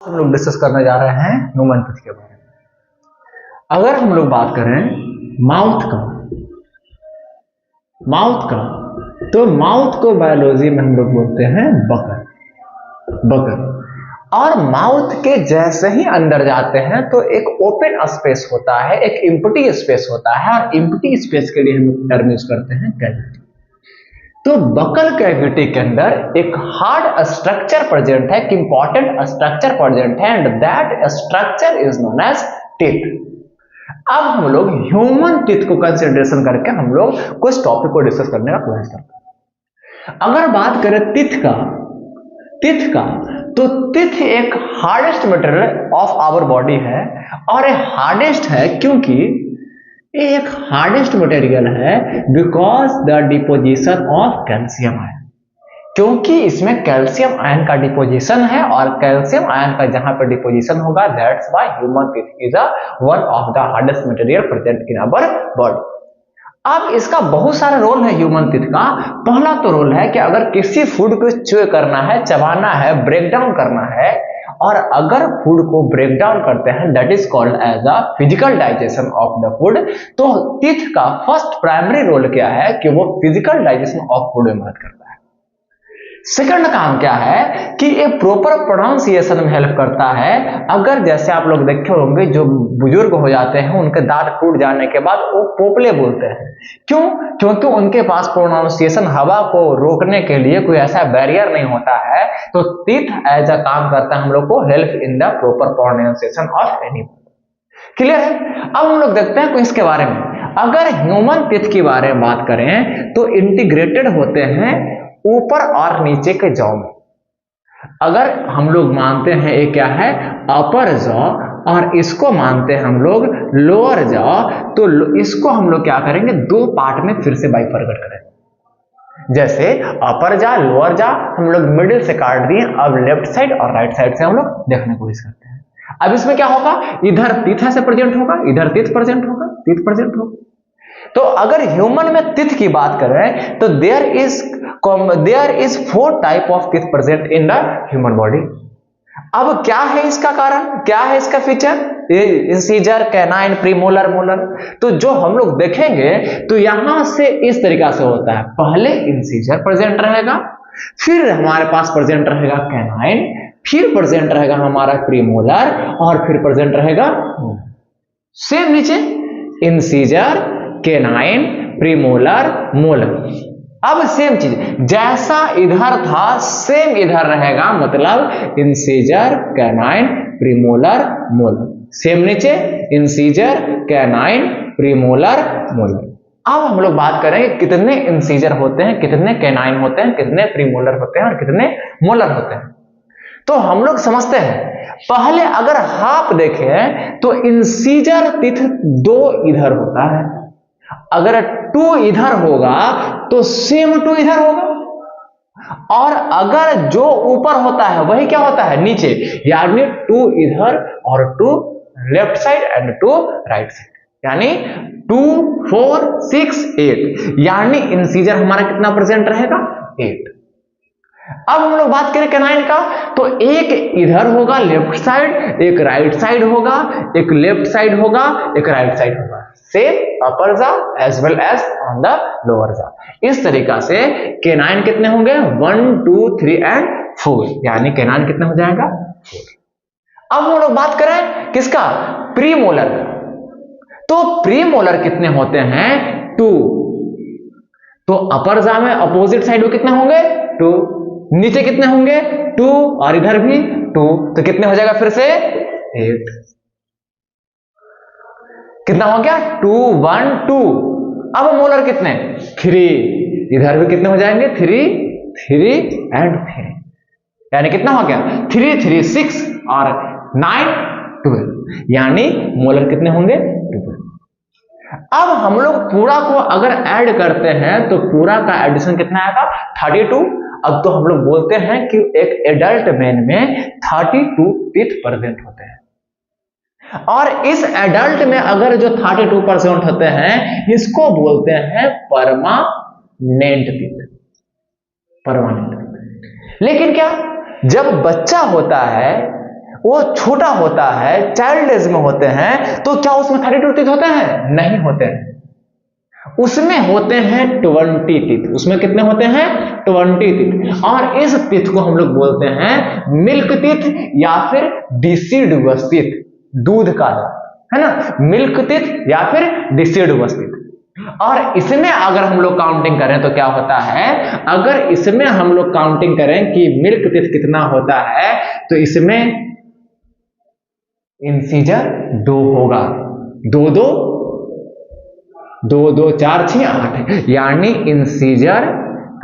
हम लोग डिस्कस करने जा रहे हैं ह्यूमन टीथ के बारे में। अगर हम लोग बात करें माउथ का तो माउथ को बायोलॉजी में हम लोग बोलते हैं बकर। और माउथ के जैसे ही अंदर जाते हैं तो एक ओपन स्पेस होता है, एक एम्प्टी स्पेस होता है, और एम्प्टी स्पेस के लिए हम टर्म यूज करते हैं कैविटी। तो बकल कैविटी के अंदर एक हार्ड स्ट्रक्चर प्रेजेंट है, एक इंपॉर्टेंट स्ट्रक्चर प्रेजेंट है, and that structure is known as teeth. अब हम लोग ह्यूमन टीथ को कंसिडरेशन करके हम लोग कुछ टॉपिक को डिस्कस करने का प्रयास करते हैं। अगर बात करें टीथ का तो टीथ एक hardest material of our body है, और ये हार्डेस्ट है क्योंकि ये एक हार्डेस्ट मटेरियल है because the deposition of calcium ion, क्योंकि इसमें कैल्शियम आयन का डिपोजिशन है, और कैल्शियम आयन का जहां पर डिपोजिशन होगा that's why human teeth is one of the hardest material present in our body. अब इसका बहुत सारा रोल है ह्यूमन टीथ का। पहला तो रोल है कि अगर किसी फूड को च्यू करना है, चबाना है, ब्रेक डाउन करना है, और अगर फूड को ब्रेक डाउन करते हैं that is called as a physical digestion of the food. तो टीथ का फर्स्ट प्राइमरी रोल क्या है कि वो फिजिकल डाइजेशन ऑफ फूड में मदद करता है। सेकंड काम क्या है कि ये प्रॉपर प्रोनाउंसिएशन में हेल्प करता है। अगर जैसे आप लोग देखे होंगे जो बुजुर्ग हो जाते हैं उनके दांत टूट जाने के बाद वो पोपले बोलते हैं, क्यों? क्योंकि उनके पास प्रोनाउंसिएशन हवा को रोकने के लिए कोई ऐसा बैरियर नहीं होता है। तो टीथ एज अ काम करता है हम लोग को help in the proper pronunciation of any. Clear है? अब हम लोग देखते हैं इसके बारे में। अगर ह्यूमन टीथ के बारे में बात करें तो इंटीग्रेटेड होते हैं ऊपर और नीचे के जॉ में। अगर हम लोग मानते हैं ये क्या है अपर जॉ, और इसको मानते हैं हम लोग लोअर जॉ, तो इसको हम लोग क्या करेंगे दो पार्ट में फिर से बाइफरकेट करेंगे। जैसे अपर जॉ लोअर जॉ हम लोग मिडिल से काट दिए, अब लेफ्ट साइड और राइट साइड से हम लोग देखने की कोशिश करते हैं। अब इसमें क्या होगा, इधर टीथ ऐसे प्रेजेंट होगा, इधर टीथ प्रेजेंट होगा। तो अगर ह्यूमन में टीथ की बात करें तो there is 4 type of teeth present in the human body. अब क्या है इसका कारण, क्या है इसका feature? Incisor, canine, premolar, molar. तो जो हम लोग देखेंगे तो यहां से इस तरीका से होता है, पहले इंसीजर प्रेजेंट रहेगा, फिर हमारे पास प्रेजेंट रहेगा कैनाइन, फिर प्रेजेंट रहेगा हमारा प्रीमोलर, और फिर प्रेजेंट रहेगा सेम नीचे इंसीजर, कैनाइन, प्रीमोलर, मोलर। अब सेम चीज जैसा इधर था सेम इधर रहेगा, मतलब incisor, canine, premolar, molar. Same नीचे इंसीजर, कैनाइन, प्रीमोलर, मोलर। अब हम लोग बात करें कितने इंसीजर होते हैं, कितने कैनाइन होते हैं, कितने प्रीमोलर होते हैं, और कितने मोलर होते हैं। तो हम लोग समझते हैं पहले अगर हाफ देखें तो इंसीजर टीथ 2 इधर होता है, अगर 2 इधर होगा तो सेम 2 इधर होगा, और अगर जो ऊपर होता है वही क्या होता है नीचे, यानी 2 इधर और 2 left side and 2 right side, यानी 2 4 6 8, यानी इंसीजर हमारा कितना प्रेजेंट रहेगा 8। अब हम लोग बात करें कैनाइन का तो एक इधर होगा लेफ्ट साइड, एक राइट साइड होगा, एक लेफ्ट साइड होगा, एक राइट साइड होगा, same upper jaw as well as on the lower jaw. इस तरीका से कैनाइन कितने होंगे 1 2 3 एंड 4, यानी कैनाइन कितना हो जाएगा 4। अब हम लोग बात करें किसका, प्रीमोलर का। तो प्रीमोलर कितने होते हैं 2। तो अपर जॉ में अपोजिट साइड में कितने होंगे 2, नीचे कितने होंगे 2, और इधर भी 2, तो कितने हो जाएगा फिर से 8। कितना हो गया 2 1 2। अब मोलर कितने 3, इधर भी कितने हो जाएंगे 3 एंड 3, यानी कितना हो गया 3 3 6 और 9 12, यानी मोलर कितने होंगे 12। अब हम लोग पूरा को अगर ऐड करते हैं तो पूरा का एडिशन कितना आएगा 32। अब तो हम लोग बोलते हैं कि एक एडल्ट मैन में 32 टीथ प्रेजेंट होते हैं, और इस एडल्ट में अगर जो 32% होते हैं इसको बोलते हैं परमानेंट टीथ। परमानेंट। लेकिन क्या जब बच्चा होता है वो छोटा होता है, चाइल्ड एज में होते हैं, तो क्या उसमें 32 टीथ होते हैं? नहीं होते हैं, उसमें होते हैं 20 टीथ। उसमें कितने होते हैं? 20 टीथ। और इस टीथ को हम लोग बोलते हैं मिल्क टीथ या फिर डिसिडुअस टीथ, दूध का दांत, है ना, मिल्क टीथ या फिर डिसिडुअस टीथ। और इसमें अगर हम लोग काउंटिंग करें तो क्या होता है, अगर इसमें हम लोग काउंटिंग करें कि मिल्क टीथ कितना होता है, तो इसमें इंसीजर 2 होगा, 2 2 2 2 4 6 8, यानी इंसीजर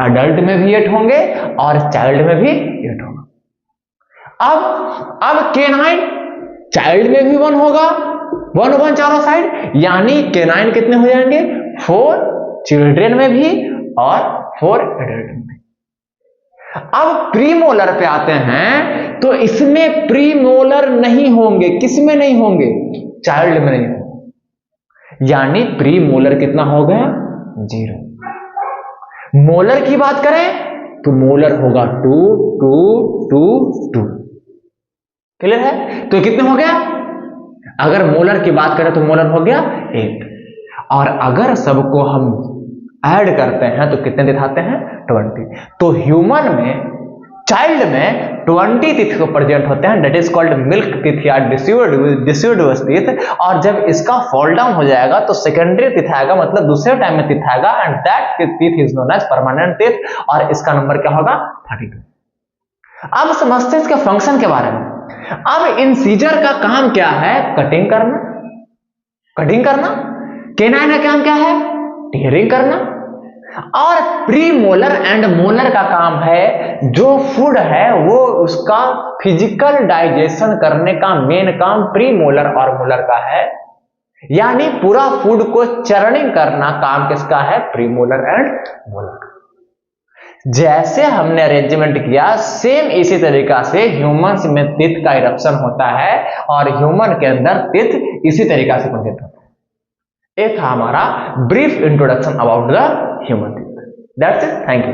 अडल्ट में भी 8 होंगे और चाइल्ड में भी 8 होगा। अब केनाइन चाइल्ड में भी 1 होगा, 1 1 चारों साइड, यानी केनाइन कितने हो जाएंगे? 4 चिल्ड्रेन में भी और 4 एडल्ट में भी। अब प्रीमोलर पे आते हैं, तो इसमें प्रीमोलर नहीं होंगे। किसमें नहीं होंगे? चाइल्ड में नहीं होंगे, यानी प्रीमोलर कितना हो गया? 0। मोलर की बात करें तो मोलर होगा 2 2 2 2। क्लियर है? तो कितने हो गया? अगर मोलर की बात करें तो मोलर हो गया 8, और अगर सबको हम ऐड करते हैं तो कितने दिखाते हैं? 20। तो ह्यूमन में, चाइल्ड में 20 टीथ को प्रेजेंट होते हैं, that is called milk teeth या डिसिडुअस टीथ। और जब इसका फॉल डाउन हो जाएगा तो सेकेंडरी टीथ आएगा, मतलब दूसरे टाइम में टीथ आएगा, and that teeth is known as permanent teeth, और इसका नंबर क्या होगा? 32। अब समझते हैं इसके फंक्शन के बारे में। अब इंसीजर का काम क्या है? कटिंग करना, कटिंग करना। केनाइन का काम क्या है? टीयरिंग करना। और प्री मोलर एंड मोलर का काम है, जो फूड है वो उसका फिजिकल डाइजेशन करने का मेन काम प्री मोलर और मोलर का है, यानी पूरा फूड को चर्निंग करना काम किसका है? प्री मोलर एंड मोलर का। जैसे हमने अरेंजमेंट किया, सेम इसी तरीका से ह्यूमंस में टीथ का इरप्शन होता है और ह्यूमन के अंदर टीथ इसी तरीका से प्रेजेंट होता है। एक था हमारा brief introduction about the human teeth. That's it, thank you.